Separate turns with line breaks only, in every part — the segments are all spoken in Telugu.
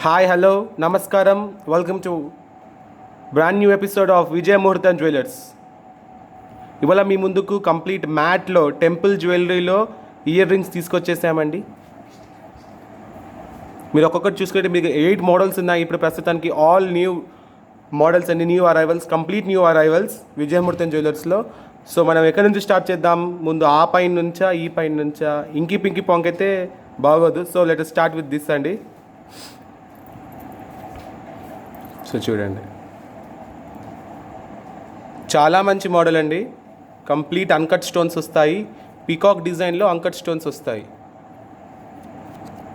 హాయ్ హలో నమస్కారం welcome to brand new episode of Vijaya Muhurtham Jewellers. ఇవాళ మీ ముందుకు కంప్లీట్ మ్యాట్లో టెంపుల్ జ్యువెలరీలో ఇయర్ రింగ్స్ తీసుకొచ్చేసామండి. మీరు ఒక్కొక్కటి చూసుకుంటే మీకు 8 మోడల్స్ ఉన్నాయి ఇప్పుడు ప్రస్తుతానికి. ఆల్ న్యూ మోడల్స్ అండి, new arrivals, complete new arrivals విజయముహూర్తం జ్యువెలర్స్లో. సో మనం ఎక్కడి నుంచి స్టార్ట్ చేద్దాం? ముందు ఆ పైన నుంచా ఈ పైన నుంచా? ఇంకి పింకి పాంక్ అయితే బాగోదు. So let us start with this అండి. సో చూడండి, చాలా మంచి మోడల్ అండి. కంప్లీట్ అన్కట్ స్టోన్స్ వస్తాయి. పీకాక్ డిజైన్లో అన్కట్ స్టోన్స్ వస్తాయి.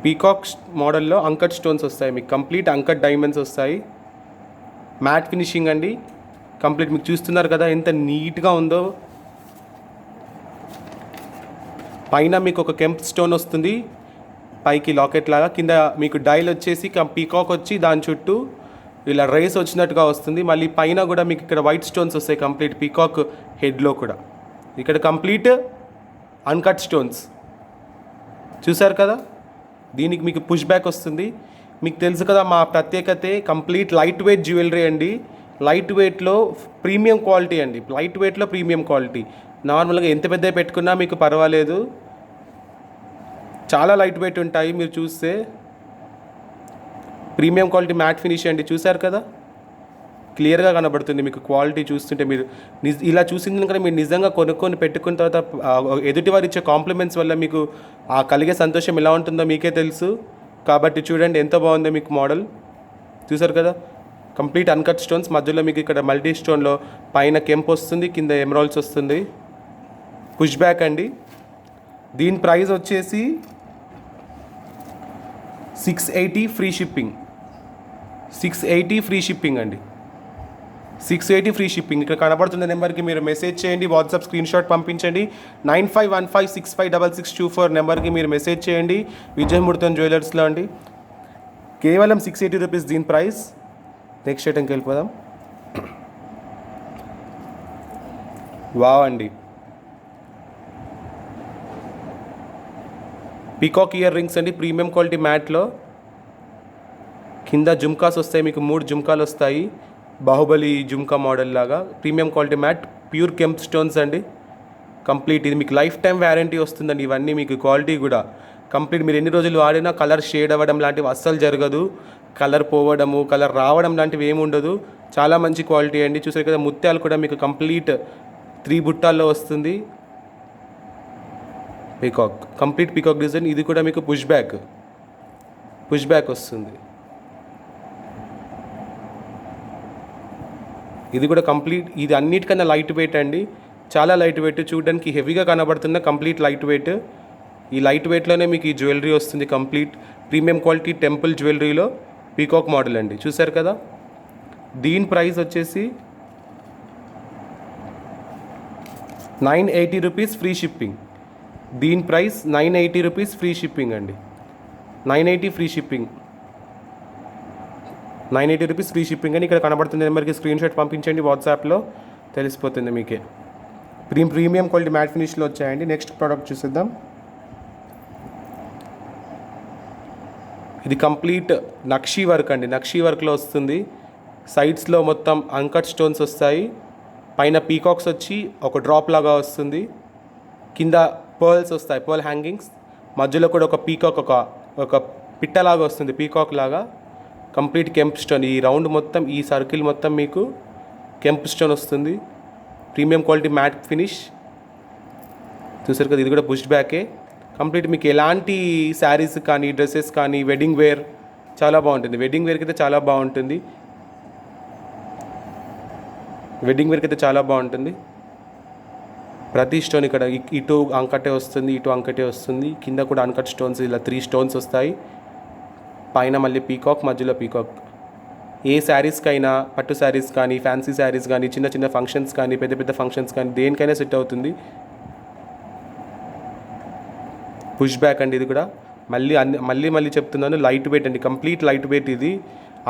పీకాక్ మోడల్లో అంకట్ స్టోన్స్ వస్తాయి. మీకు కంప్లీట్ అంకట్ డైమండ్స్ వస్తాయి. మ్యాట్ ఫినిషింగ్ అండి. కంప్లీట్ మీకు చూస్తున్నారు కదా ఎంత నీట్గా ఉందో. పైన మీకు ఒక కెంప్ స్టోన్ వస్తుంది, పైకి లాకెట్ లాగా. కింద మీకు డైల్ వచ్చేసి పీకాక్ వచ్చి దాని చుట్టూ ఇలా రేస్ వచ్చినట్టుగా వస్తుంది. మళ్ళీ పైన కూడా మీకు ఇక్కడ వైట్ స్టోన్స్ వస్తాయి కంప్లీట్ పీకాక్ హెడ్లో కూడా. ఇక్కడ కంప్లీట్ అన్కట్ స్టోన్స్ చూసారు కదా. దీనికి మీకు పుష్ బ్యాక్ వస్తుంది. మీకు తెలుసు కదా మా ప్రత్యేకతే కంప్లీట్ లైట్ వెయిట్ జ్యువెలరీ అండి. లైట్ వెయిట్లో ప్రీమియం క్వాలిటీ అండి. లైట్ వెయిట్లో ప్రీమియం క్వాలిటీ. నార్మల్గా ఎంత పెద్ద పెట్టుకున్నా మీకు పర్వాలేదు, చాలా లైట్ వెయిట్ ఉంటాయి. మీరు చూస్తే ప్రీమియం క్వాలిటీ మ్యాట్ ఫినిష్ అండి. చూసారు కదా, క్లియర్గా కనబడుతుంది మీకు. క్వాలిటీ చూస్తుంటే మీరు ఇలా చూసింది కనుక మీరు నిజంగా కొనుక్కొని పెట్టుకున్న తర్వాత ఎదుటివారు ఇచ్చే కాంప్లిమెంట్స్ వల్ల మీకు ఆ కలిగే సంతోషం ఎలా ఉంటుందో మీకే తెలుసు. కాబట్టి చూడండి ఎంత బాగుందో మీకు మోడల్. చూసారు కదా, కంప్లీట్ అన్కట్ స్టోన్స్, మధ్యలో మీకు ఇక్కడ మల్టీ స్టోన్లో పైన కెంప్ వస్తుంది, కింద ఎమరాల్డ్స్ వస్తుంది. పుష్ బ్యాక్ అండి. దీని ప్రైస్ వచ్చేసి 680 ఫ్రీ షిప్పింగ్. 680 ఫ్రీ షిప్పింగ్ అండి. 680 ఫ్రీ షిప్పింగ్. ఇక్కడ కనబడుతున్న నెంబర్కి మీరు మెసేజ్ చేయండి, వాట్సాప్ స్క్రీన్ షాట్ పంపించండి. 9515656624 నెంబర్కి మీరు మెసేజ్ చేయండి. విజయముహూర్తం జ్యువెలర్స్లో అండి. కేవలం 680 రూపీస్ దీని ప్రైస్. నెక్స్ట్ ఐటెంకి వెళ్ళిపోదాం. వావ్ అండి, పీకాక్ ఇయర్ రింగ్స్ అండి. ప్రీమియం క్వాలిటీ మ్యాట్లో కింద జుమ్కాస్ వస్తాయి. మీకు 3 జుమ్కాలు వస్తాయి, బాహుబలి జుమ్కా మోడల్ లాగా. Premium quality mat, pure kemp stones అండి. కంప్లీట్ ఇది మీకు లైఫ్ టైం వ్యారంటీ వస్తుందండి. ఇవన్నీ మీకు క్వాలిటీ కూడా కంప్లీట్ మీరు ఎన్ని రోజులు వాడినా కలర్ షేడ్ అవ్వడం లాంటివి అస్సలు జరగదు. కలర్ పోవడము, కలర్ రావడం లాంటివి ఏమి ఉండదు. చాలా మంచి క్వాలిటీ అండి. చూసారు కదా, ముత్యాలు కూడా మీకు కంప్లీట్ 3 బుట్టాల్లో వస్తుంది. Peacock, complete peacock design. ఇది కూడా మీకు పుష్ బ్యాక్ వస్తుంది. ఇది కూడా కంప్లీట్, ఇది అన్నిటికన్నా లైట్ వెయిట్ అండి. చాలా లైట్ వెయిట్, చూడడానికి హెవీగా కనబడుతున్న కంప్లీట్ లైట్ వెయిట్. ఈ లైట్ వెయిట్లోనే మీకు ఈ జ్యువెలరీ వస్తుంది. కంప్లీట్ ప్రీమియం క్వాలిటీ టెంపుల్ జ్యువెలరీలో పీకాక్ మోడల్ అండి. చూసారు కదా, దీని ప్రైస్ వచ్చేసి 980 రూపీస్ ఫ్రీ షిప్పింగ్. దీని ప్రైస్ 980 రూపీస్ ఫ్రీ షిప్పింగ్ అండి. 980 free shipping. 980 rupees free shipping అని ఇక్కడ కనబడుతుంది నెంబర్కి స్క్రీన్ షాట్ పంపించండి, వాట్సాప్లో తెలిసిపోతుంది మీకే. ప్రీమియం క్వాలిటీ మ్యాట్ ఫినిష్లో వచ్చాయండి. నెక్స్ట్ ప్రోడక్ట్ చూసేద్దాం. ఇది కంప్లీట్ నక్షీ వర్క్ అండి. నక్షీ వర్క్లో వస్తుంది. సైడ్స్లో మొత్తం అంకట్ స్టోన్స్ వస్తాయి. పైన పీకాక్స్ వచ్చి ఒక డ్రాప్ లాగా వస్తుంది. కింద పర్ల్స్ వస్తాయి, పర్ల్ హ్యాంగింగ్స్. మధ్యలో కూడా ఒక పీకాక్, ఒక పిట్టలాగా వస్తుంది, పీకాక్ లాగా. Complete kemp stone. ఈ రౌండ్ మొత్తం, ఈ సర్కిల్ మొత్తం మీకు కెంప్ స్టోన్ వస్తుంది. Premium quality matte finish. చూసారు కదా, ఇది కూడా పుష్ బ్యాకే. కంప్లీట్ మీకు ఎలాంటి శారీస్ కానీ, డ్రెస్సెస్ కానీ, వెడ్డింగ్ వేర్ చాలా బాగుంటుంది. వెడ్డింగ్ వేర్కి అయితే చాలా బాగుంటుంది. ప్రతి స్టోన్ ఇక్కడ ఇటు అంకటే వస్తుంది, ఇటు అంకటే వస్తుంది. కింద కూడా అన్కట్ స్టోన్స్, ఇలా 3 స్టోన్స్ వస్తాయి. పైన మళ్ళీ పీకాక్, మధ్యలో పీకాక్. ఏ శారీస్కైనా, పట్టు శారీస్ కానీ, ఫ్యాన్సీ శారీస్ కానీ, చిన్న చిన్న ఫంక్షన్స్ కానీ, పెద్ద పెద్ద ఫంక్షన్స్ కానీ, దేనికైనా సెట్ అవుతుంది. పుష్ బ్యాక్ అండి. ఇది కూడా మళ్ళీ చెప్తున్నాను, లైట్ వెయిట్ అండి. Complete light weight. ఇది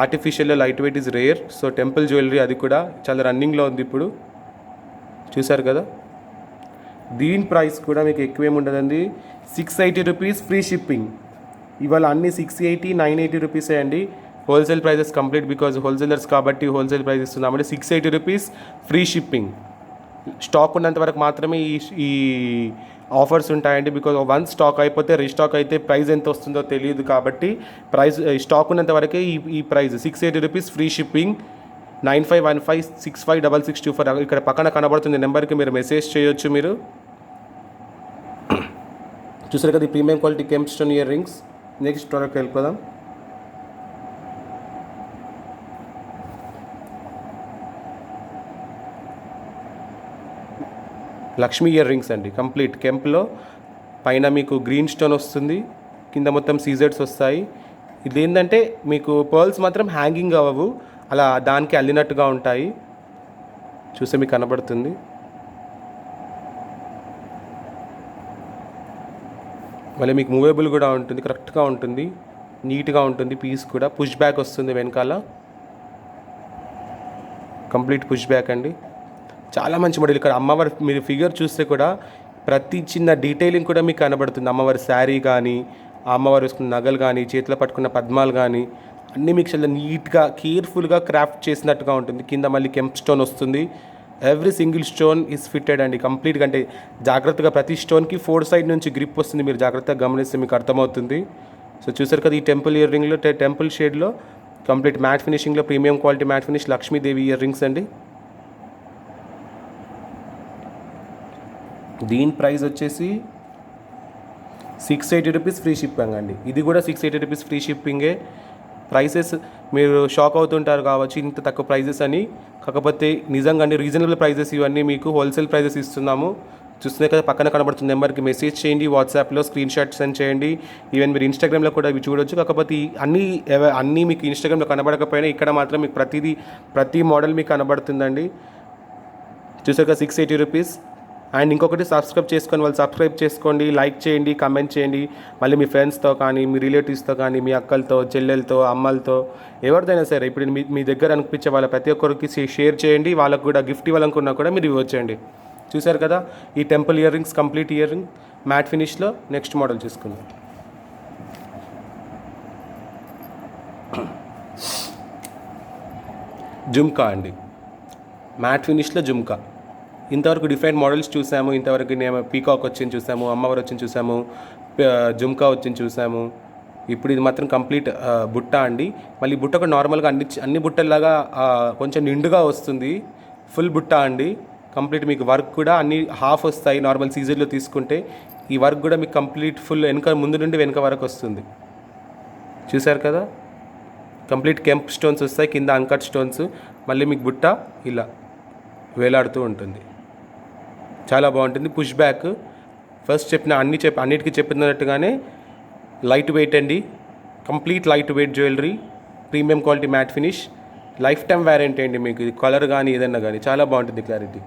ఆర్టిఫిషియల్లో light weight is rare. So temple jewellery అది కూడా చాలా రన్నింగ్లో ఉంది ఇప్పుడు. చూసారు కదా, దీని ప్రైస్ కూడా మీకు ఎక్కువేమి ఉండదండి. 680 రూపీస్ ఫ్రీ షిప్పింగ్. ఇవాళ అన్ని 680, 980 రూపీసే అండి. Wholesale prices complete because wholesalers కాబట్టి హోల్సేల్ ప్రైస్ ఇస్తున్నామండి. 680 రూపీస్ ఫ్రీ షిప్పింగ్. స్టాక్ ఉన్నంత వరకు మాత్రమే ఈ ఆఫర్స్ ఉంటాయండి. బికాజ్ వన్ స్టాక్ అయిపోతే రీస్టాక్ అయితే ప్రైస్ ఎంత వస్తుందో తెలియదు కాబట్టి స్టాక్ ఉన్నంత వరకే ఈ ప్రైస్ 680 రూపీస్ ఫ్రీ షిప్పింగ్. 9515656624 ఇక్కడ పక్కన కనబడుతుంది నెంబర్కి మీరు మెసేజ్ చేయొచ్చు. మీరు చూసారు కదా ఈ premium quality kemp stone ear rings. Next product వెళ్ళిపోదాం. లక్ష్మీ ఇయర్ రింగ్స్ అండి. కంప్లీట్ కెంప్లో పైన మీకు గ్రీన్ స్టోన్ వస్తుంది, కింద మొత్తం సీజర్స్ వస్తాయి. ఇది ఏంటంటే మీకు పర్ల్స్ మాత్రం హ్యాంగింగ్ అవ్వవు, అలా దానికి అల్లినట్టుగా ఉంటాయి. చూస్తే మీకు కనబడుతుంది. మళ్ళీ మీకు మూవేబుల్ కూడా ఉంటుంది, కరెక్ట్గా ఉంటుంది, నీట్గా ఉంటుంది. పీస్ కూడా పుష్ బ్యాక్ వస్తుంది వెనకాల, కంప్లీట్ పుష్ బ్యాక్ అండి. చాలా మంచి మోడల్. ఇక్కడ అమ్మవారి మీరు ఫిగర్ చూస్తే కూడా ప్రతి చిన్న డీటెయిలింగ్ కూడా మీకు కనబడుతుంది. అమ్మవారి శారీ కానీ, ఆ అమ్మవారు వేసుకున్న నగలు కానీ, చేతిలో పట్టుకున్న పద్మాలు కానీ అన్నీ మీకు చాలా నీట్గా కేర్ఫుల్గా క్రాఫ్ట్ చేసినట్టుగా ఉంటుంది. కింద మళ్ళీ కెంప్ స్టోన్ వస్తుంది. Every single stone is fitted అండి కంప్లీట్గా. అంటే జాగ్రత్తగా ప్రతి స్టోన్కి 4 సైడ్ నుంచి గ్రిప్ వస్తుంది. మీరు జాగ్రత్తగా గమనిస్తే మీకు అర్థమవుతుంది. సో చూసారు కదా ఈ టెంపుల్ ఇయర్ రింగ్లో టెంపుల్ షేడ్లో కంప్లీట్ మ్యాట్ ఫినిషింగ్లో premium quality matte finish Lakshmidevi earrings అండి. దీని ప్రైస్ వచ్చేసి 680 రూపీస్ ఫ్రీ షిప్పింగ్ అండి. ఇది కూడా 680 రూపీస్ ఫ్రీ షిప్పింగే. ప్రైసెస్ మీరు షాక్ అవుతుంటారు కావచ్చు ఇంత తక్కువ ప్రైజెస్ అని. కాకపోతే నిజంగా అండి రీజనబుల్ ప్రైజెస్ ఇవన్నీ మీకు హోల్సేల్ ప్రైజెస్ ఇస్తున్నాము. చూస్తున్నా కదా పక్కన కనబడుతున్న నెంబర్కి మెసేజ్ చేయండి, వాట్సాప్లో స్క్రీన్ షాట్ సెండ్ చేయండి. ఈవెన్ మీరు ఇన్స్టాగ్రామ్లో కూడా ఇవి చూడొచ్చు. కాకపోతే అన్నీ మీకు ఇన్స్టాగ్రామ్లో కనబడకపోయినా ఇక్కడ మాత్రం మీకు ప్రతి మోడల్ మీకు కనబడుతుందండి. చూసారు కదా 680 రూపీస్. అండ్ ఇంకొకటి సబ్స్క్రైబ్ చేసుకొని వాళ్ళు సబ్స్క్రైబ్ చేసుకోండి, లైక్ చేయండి, కామెంట్ చేయండి. మళ్ళీ మీ ఫ్రెండ్స్తో కానీ, మీ రిలేటివ్స్తో కానీ, మీ అక్కలతో, చెల్లెలతో, అమ్మలతో ఎవరిదైనా సరే ఇప్పుడు మీ దగ్గర అనిపించే వాళ్ళ ప్రతి ఒక్కరికి షేర్ చేయండి. వాళ్ళకు కూడా గిఫ్ట్ ఇవ్వాలనుకున్నా కూడా మీరు ఇవ్వచ్చండి. చూసారు కదా ఈ temple earrings complete earring matte ఫినిష్లో. నెక్స్ట్ మోడల్ చూసుకుందాం. జుమ్కా అండి, మ్యాట్ ఫినిష్లో జుమ్కా. ఇంతవరకు డిఫరెంట్ మోడల్స్ చూసాము. ఇంతవరకు నేను పీకాక్ వచ్చింది చూసాము, అమ్మవారు వచ్చింది చూసాము, జుమ్కా వచ్చింది చూసాము. ఇప్పుడు ఇది మాత్రం కంప్లీట్ బుట్ట అండి. మళ్ళీ బుట్ట కూడా నార్మల్గా అన్ని బుట్టల్లాగా కొంచెం నిండుగా వస్తుంది. ఫుల్ బుట్ట అండి. కంప్లీట్ మీకు వర్క్ కూడా అన్ని హాఫ్ వస్తాయి. నార్మల్ సీజర్లో తీసుకుంటే ఈ వర్క్ కూడా మీకు కంప్లీట్ ఫుల్ ముందు నుండి వెనక వరకు వస్తుంది. చూసారు కదా కంప్లీట్ కెంప్ స్టోన్స్ వస్తాయి, కింద అన్కట్ స్టోన్స్. మళ్ళీ మీకు బుట్ట ఇలా వేలాడుతూ ఉంటుంది. చాలా బాగుంటుంది. పుష్ బ్యాక్ ఫస్ట్ అన్నిటికీ చెప్పినట్టుగానే లైట్ వెయిట్ అండి. Complete light weight jewellery, premium quality matte finish, life time warranty అండి. మీకు ఇది కలర్ కానీ ఏదన్నా కానీ చాలా బాగుంటుంది క్లారిటీ.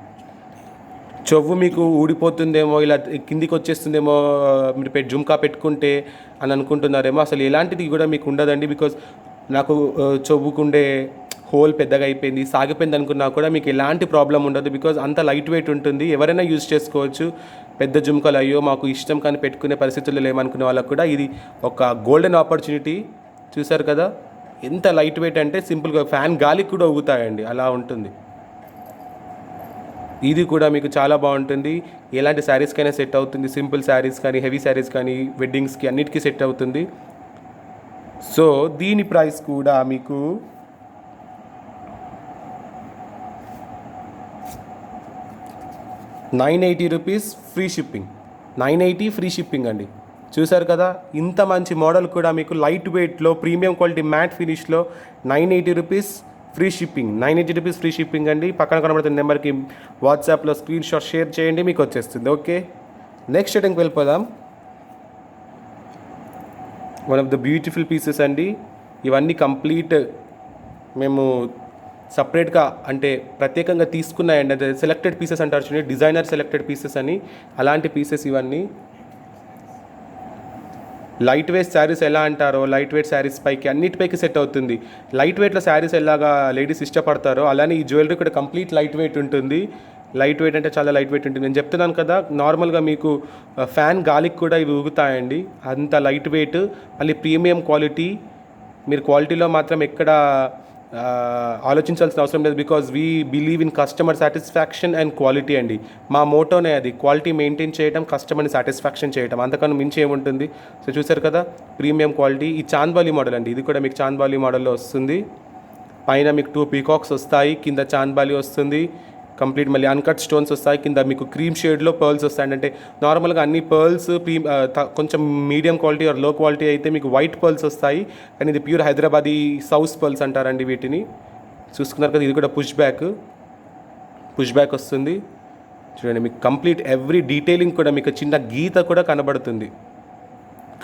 చెవు మీకు ఊడిపోతుందేమో, ఇలా కిందికి వచ్చేస్తుందేమో మీరు జుమ్కా పెట్టుకుంటే అని అనుకుంటున్నారేమో. అసలు ఎలాంటిది కూడా మీకు ఉండదండి. బికాజ్ నాకు చెవుకుండే హోల్ పెద్దగా అయిపోయింది, సాగిపోయింది అనుకున్నా కూడా మీకు ఎలాంటి ప్రాబ్లం ఉండదు. బికాజ్ అంత లైట్ వెయిట్ ఉంటుంది. ఎవరైనా యూజ్ చేసుకోవచ్చు. పెద్ద జుమ్కాలు అయ్యో మాకు ఇష్టం కానీ పెట్టుకునే పరిస్థితుల్లో లేమనుకునే వాళ్ళకు కూడా ఇది ఒక గోల్డెన్ ఆపర్చునిటీ. చూసారు కదా ఎంత లైట్ వెయిట్ అంటే సింపుల్గా ఫ్యాన్ గాలికి కూడా ఊగుతాయండి, అలా ఉంటుంది. ఇది కూడా మీకు చాలా బాగుంటుంది. ఎలాంటి శారీస్కైనా సెట్ అవుతుంది. సింపుల్ శారీస్ కానీ, హెవీ శారీస్ కానీ, వెడ్డింగ్స్కి అన్నిటికీ సెట్ అవుతుంది. సో దీని ప్రైస్ కూడా మీకు 980 rupees free shipping. 980 free shipping అండి. చూసారు కదా ఇంత మంచి మోడల్ కూడా మీకు లైట్ వెయిట్లో ప్రీమియం క్వాలిటీ మ్యాట్ ఫినిష్లో 980 rupees free shipping. 980 rupees free shipping అండి. పక్కన కనబడుతున్న నెంబర్కి వాట్సాప్లో స్క్రీన్ షాట్ షేర్ చేయండి, మీకు వచ్చేస్తుంది. ఓకే నెక్స్ట్ ఐటెంకి వెళ్ళిపోదాం. One of the beautiful pieces అండి. ఇవన్నీ కంప్లీట్ మేము సపరేట్గా అంటే ప్రత్యేకంగా తీసుకున్నాయండి. అంటే సెలెక్టెడ్ పీసెస్ అంటారు చూడండి, డిజైనర్ సెలెక్టెడ్ పీసెస్ అని, అలాంటి పీసెస్ ఇవన్నీ. లైట్ వెయిట్ శారీస్ ఎలా అంటారో లైట్ వెయిట్ శారీస్ పైకి అన్నిటిపైకి సెట్ అవుతుంది. లైట్ వెయిట్లో శారీస్ ఎలాగా లేడీస్ ఇష్టపడతారో అలానే ఈ జ్యువెలరీ కూడా కంప్లీట్ లైట్ వెయిట్ ఉంటుంది. లైట్ వెయిట్ అంటే చాలా లైట్ వెయిట్ ఉంటుంది. నేను చెప్తున్నాను కదా నార్మల్గా మీకు ఫ్యాన్ గాలికి కూడా ఇవి ఊగుతాయండి, అంత లైట్ వెయిట్. మళ్ళీ ప్రీమియం క్వాలిటీ మీరు క్వాలిటీలో మాత్రం ఎక్కడ ఆలోచించాల్సిన అవసరం లేదు. Because we believe in customer satisfaction and quality అండి. మా మోటోనే అది, క్వాలిటీ మెయింటైన్ చేయడం, కస్టమర్ని సాటిస్ఫాక్షన్ చేయడం, అంతకన్నా మించి ఏముంటుంది. సో చూసారు కదా ప్రీమియం క్వాలిటీ. ఈ చాంద్బాలి మోడల్ అండి, ఇది కూడా మీకు చాంద్బాలి మోడల్లో వస్తుంది. పైన మీకు 2 పీకాక్స్ వస్తాయి, కింద చాంద్బాలి వస్తుంది కంప్లీట్. మళ్ళీ అన్కట్ స్టోన్స్ వస్తాయి, కింద మీకు క్రీమ్ షేడ్లో పర్ల్స్ వస్తాయి. అంటే నార్మల్గా అన్ని పర్ల్స్ కొంచెం మీడియం క్వాలిటీ ఆర్ లో క్వాలిటీ అయితే మీకు వైట్ పర్ల్స్ వస్తాయి, కానీ ఇది ప్యూర్ హైదరాబాదీ సౌస్ పర్ల్స్ అంటారండి వీటిని. చూసుకున్నారు కదా, ఇది కూడా పుష్ బ్యాక్ వస్తుంది. చూడండి మీకు కంప్లీట్ ఎవ్రీ డీటెయిలింగ్ కూడా మీకు చిన్న గీత కూడా కనబడుతుంది.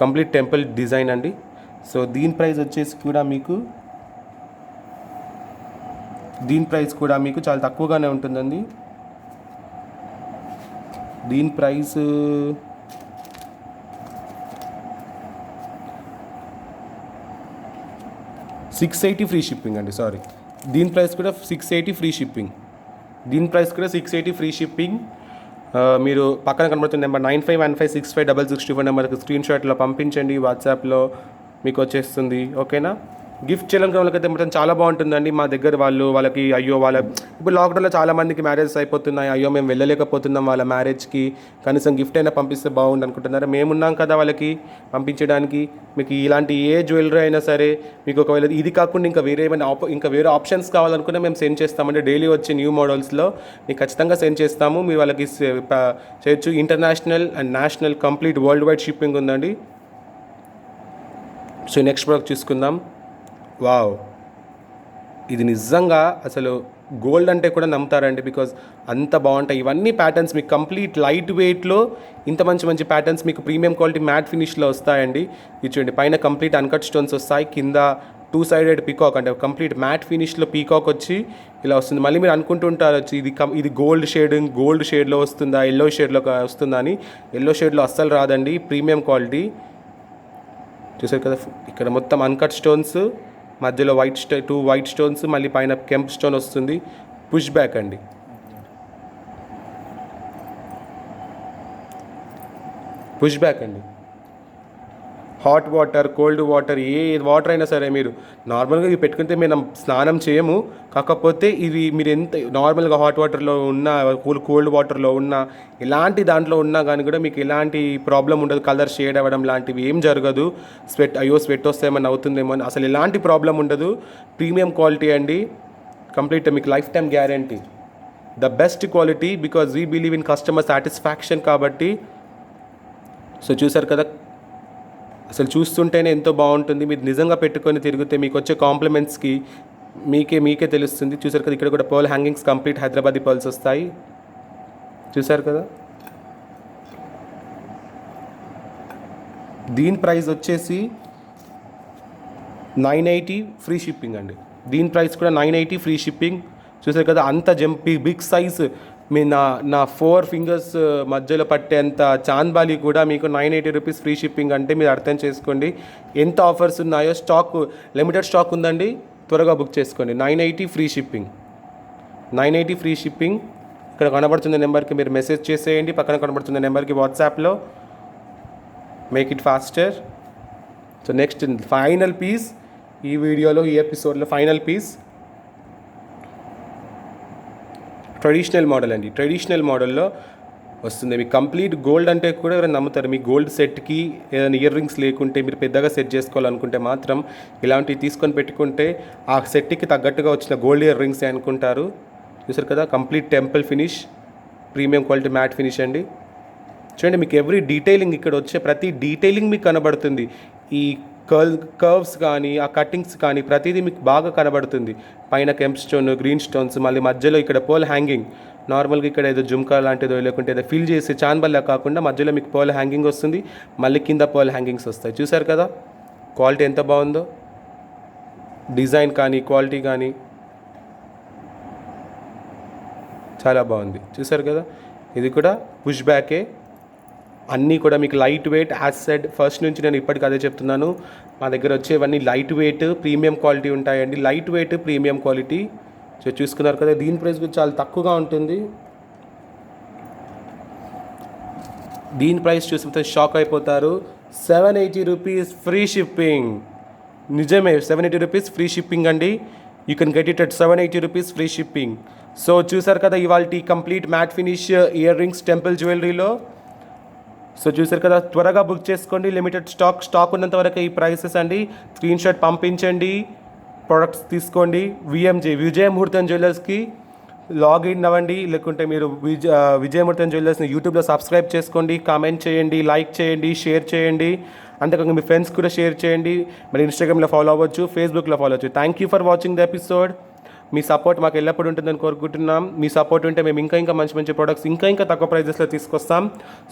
కంప్లీట్ టెంపుల్ డిజైన్ అండి. సో దీని ప్రైస్ వచ్చేసి కూడా మీకు చాలా తక్కువగానే ఉంటుందండి. దీని ప్రైస్ $680 ఫ్రీ షిప్పింగ్ అండి. సారీ, దీని ప్రైస్ కూడా $680 ఫ్రీ షిప్పింగ్. మీరు పక్కన కనబడుతున్న నెంబర్ 9515656624 నెంబర్కి స్క్రీన్ షాట్లో పంపించండి, వాట్సాప్లో మీకు వచ్చేస్తుంది. ఓకేనా. గిఫ్ట్ చేయాలనుకునే వాళ్ళకైతే మొత్తం చాలా బాగుంటుందండి. మా దగ్గర వాళ్ళకి ఇప్పుడు లాక్డౌన్లో చాలా మందికి మ్యారేజెస్ అయిపోతున్నాయి, అయ్యో మేము వెళ్ళలేకపోతున్నాం వాళ్ళ మ్యారేజ్కి, కనీసం గిఫ్ట్ అయినా పంపిస్తే బాగుండు అనుకుంటున్నారు. మేమున్నాం కదా వాళ్ళకి పంపించడానికి. మీకు ఇలాంటి ఏ జ్యువెలరీ అయినా సరే, మీకు ఒకవేళ ఇది కాకుండా ఇంకా వేరే ఆప్షన్స్ కావాలనుకున్నా మేము సెండ్ చేస్తామండి. డైలీ వచ్చే న్యూ మోడల్స్లో మీకు ఖచ్చితంగా సెండ్ చేస్తాము. మీరు వాళ్ళకి చేయొచ్చు. International and national complete world wide shipping ఉందండి. సో నెక్స్ట్ ప్రోడక్ట్ చూసుకుందాం. వావ్, ఇది నిజంగా అసలు గోల్డ్ అంటే కూడా నమ్ముతారండి, బికాజ్ అంత బాగుంటాయి ఇవన్నీ ప్యాటర్న్స్. మీకు కంప్లీట్ లైట్ వెయిట్లో ఇంత మంచి ప్యాటర్న్స్ మీకు ప్రీమియం క్వాలిటీ మ్యాట్ ఫినిష్లో వస్తాయండి. ఇది చూడండి, పైన కంప్లీట్ అన్కట్ స్టోన్స్ వస్తాయి, కింద 2 సైడెడ్ పీకాక్, అంటే కంప్లీట్ మ్యాట్ ఫినిష్లో పీకాక్ వచ్చి ఇలా వస్తుంది. మళ్ళీ మీరు అనుకుంటుంటారు ఇది గోల్డ్ షేడ్లో వస్తుందా, ఎల్లో షేడ్లో వస్తుందా అని. ఎల్లో షేడ్లో అస్సలు రాదండి, ప్రీమియం క్వాలిటీ. చూసారు కదా, ఇక్కడ మొత్తం అన్కట్ స్టోన్స్, మధ్యలో 2 వైట్ స్టోన్స్, మళ్ళీ పైన కెంప్ స్టోన్ వస్తుంది. పుష్ బ్యాక్ అండి. హాట్ వాటర్, కోల్డ్ వాటర్, ఏ వాటర్ అయినా సరే మీరు నార్మల్గా ఇవి పెట్టుకుంటే మేము స్నానం చేయము. కాకపోతే ఇవి మీరు ఎంత నార్మల్గా హాట్ వాటర్లో ఉన్నా, కోల్డ్ వాటర్లో ఉన్నా, ఎలాంటి దాంట్లో ఉన్నా కానీ కూడా మీకు ఎలాంటి ప్రాబ్లం ఉండదు. కలర్ షేడ్ అవ్వడం లాంటివి ఏం జరగదు. స్వెట్ వస్తే ఏమన్నా అవుతుందేమో అని అసలు ఎలాంటి ప్రాబ్లం ఉండదు. ప్రీమియం క్వాలిటీ అండి, కంప్లీట్ మీకు life time guarantee. The best quality, because we believe in customer satisfaction కాబట్టి. సో చూసారు కదా, అసలు చూస్తుంటేనే ఎంతో బాగుంటుంది. మీరు నిజంగా పెట్టుకొని తిరిగితే మీకు వచ్చే కాంప్లిమెంట్స్కి మీకే తెలుస్తుంది. చూసారు కదా, ఇక్కడ కూడా pearl hangings complete Hyderabadi pearls వస్తాయి. చూసారు కదా, దీని ప్రైస్ వచ్చేసి $980 ఫ్రీ షిప్పింగ్ అండి. దీని ప్రైస్ కూడా $980 ఫ్రీ షిప్పింగ్. చూసారు కదా, అంత బిగ్ సైజ్ మీ నా 4 ఫింగర్స్ మధ్యలో పట్టేంత చాంద్బాలి కూడా మీకు $980 ఫ్రీ షిప్పింగ్. అంటే మీరు అర్థం చేసుకోండి ఎంత ఆఫర్స్ ఉన్నాయో. లిమిటెడ్ స్టాక్ ఉందండి, త్వరగా బుక్ చేసుకోండి. $980 ఫ్రీ షిప్పింగ్. ఇక్కడ కనబడుతున్న నెంబర్కి మీరు మెసేజ్ చేసేయండి, పక్కన కనబడుతున్న నెంబర్కి వాట్సాప్లో. Make it faster. So next final piece ఈ వీడియోలో, ఈ ఎపిసోడ్లో ఫైనల్ పీస్ ట్రెడిషనల్ మోడల్ అండి. ట్రెడిషనల్ మోడల్లో వస్తుంది మీకు కంప్లీట్ గోల్డ్. అంటే కూడా ఎవరైనా నమ్ముతారు. మీ గోల్డ్ సెట్కి ఏదైనా ఇయర్ రింగ్స్ లేకుంటే, మీరు పెద్దగా సెట్ చేసుకోవాలనుకుంటే మాత్రం ఇలాంటివి తీసుకొని పెట్టుకుంటే ఆ సెట్కి తగ్గట్టుగా వచ్చిన గోల్డ్ ఇయర్ రింగ్స్ అనుకుంటారు. చూసారు కదా, complete temple finish, premium quality matte finish అండి. చూడండి, మీకు ఎవ్రీ డీటెయిలింగ్, ఇక్కడ వచ్చే ప్రతి డీటెయిలింగ్ మీకు కనబడుతుంది. ఈ కర్వ్స్ కానీ, ఆ కటింగ్స్ కానీ ప్రతిదీ మీకు బాగా కనబడుతుంది. పైన కెంప్ స్టోన్, గ్రీన్ స్టోన్స్, మళ్ళీ మధ్యలో ఇక్కడ పర్ల్ హ్యాంగింగ్. నార్మల్గా ఇక్కడ ఏదో జుమ్కా లాంటిదో లేకుంటే ఏదో ఫిల్ చేసి చాన్బల్లా కాకుండా మధ్యలో మీకు పర్ల్ హ్యాంగింగ్ వస్తుంది, మళ్ళీ కింద పర్ల్ హ్యాంగింగ్స్ వస్తాయి. చూసారు కదా క్వాలిటీ ఎంత బాగుందో, డిజైన్ కానీ క్వాలిటీ కానీ చాలా బాగుంది. చూసారు కదా, ఇది కూడా పుష్ బ్యాకే. అన్నీ కూడా మీకు light weight. As said first నుంచి నేను ఇప్పటికి అదే చెప్తున్నాను, మా దగ్గర వచ్చేవన్నీ లైట్ వెయిట్ ప్రీమియం క్వాలిటీ ఉంటాయండి. Light weight premium quality. So చూసుకున్నారు కదా, దీని ప్రైస్ కూడా చాలా తక్కువగా ఉంటుంది. దీని ప్రైస్ చూస్తే షాక్ అయిపోతారు. $780 ఫ్రీ షిప్పింగ్. నిజమే, 780 రూపీస్ ఫ్రీ షిప్పింగ్ అండి. You can get it at 780 rupees free shipping. So చూసారు కదా ఇవాళ complete matte finish earrings temple జ్యువెలరీలో. సో చూసారు కదా, త్వరగా బుక్ చేసుకోండి. లిమిటెడ్ స్టాక్ ఉన్నంత వరకు ఈ ప్రైసెస్ అండి. స్క్రీన్ షాట్ పంపించండి, ప్రొడక్ట్స్ తీసుకోండి. విజయముహూర్తం జ్యువెలర్స్కి లాగిన్ అవ్వండి, లేకుంటే మీరు విజయముహూర్తం జ్యువెలర్స్ని యూట్యూబ్లో సబ్స్క్రైబ్ చేసుకోండి. కామెంట్ చేయండి, లైక్ చేయండి, షేర్ చేయండి. అంతేకాక మీ ఫ్రెండ్స్ కూడా షేర్ చేయండి. మరి ఇన్స్టాగ్రామ్లో ఫాలో అవ్వచ్చు, ఫేస్బుక్లో ఫాలో అవ్వచ్చు. Thank you for watching the episode. Me support మాకు ఎల్లప్పుడూ ఉంటుందని కోరుకుంటున్నాం. మీ సపోర్ట్ ఉంటే మేము ఇంకా మంచి ప్రొడక్ట్స్ ఇంకా తక్కువ ప్రైజెస్లో తీసుకొస్తాం.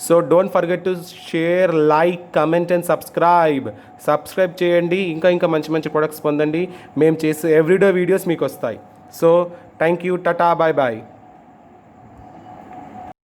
So don't forget to share, like, comment and subscribe చేయండి. ఇంకా మంచి ప్రొడక్ట్స్ పొందండి. మేము చేసే ఎవ్రీడే వీడియోస్ మీకు వస్తాయి. So thank you, tata, bye bye.